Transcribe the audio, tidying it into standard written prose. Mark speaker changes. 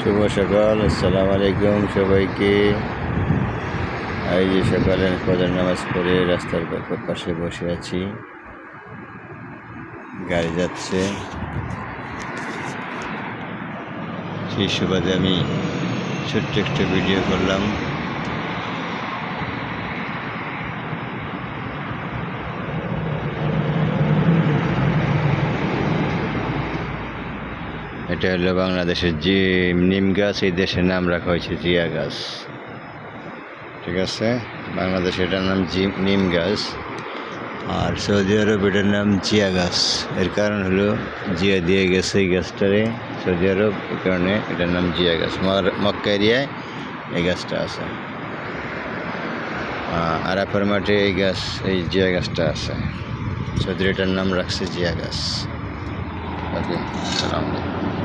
Speaker 1: শুভ সকাল, আসসালামু আলাইকুম সবাইকে। এই যে সকালে ফজর নামাজ পড়ে রাস্তার পাশে বসে আছি, গাড়ি যাচ্ছে, সেই সুবাদে আমি ছোট্ট একটা ভিডিও করলাম। এটা হলো বাংলাদেশের যে নিম গাছ, এই দেশের নাম রাখা হয়েছে জিয়া গাছ। ঠিক আছে, বাংলাদেশে এটার নাম নিম গাছ, আর সৌদি আরব এটার নাম জিয়া গাছ। এর কারণ হলো জিয়া দিয়ে গেছে এই গাছটারে সৌদি আরব, এই কারণে এটার নাম জিয়া গাছ। মক্কা এরিয়ায় এই গাছটা আছে, আরাফার মাঠে এই জিয়া গাছটা আছে। সৌদি এটার নাম রাখছে জিয়া গাছ। ওকে, আসসালামু আলাইকুম।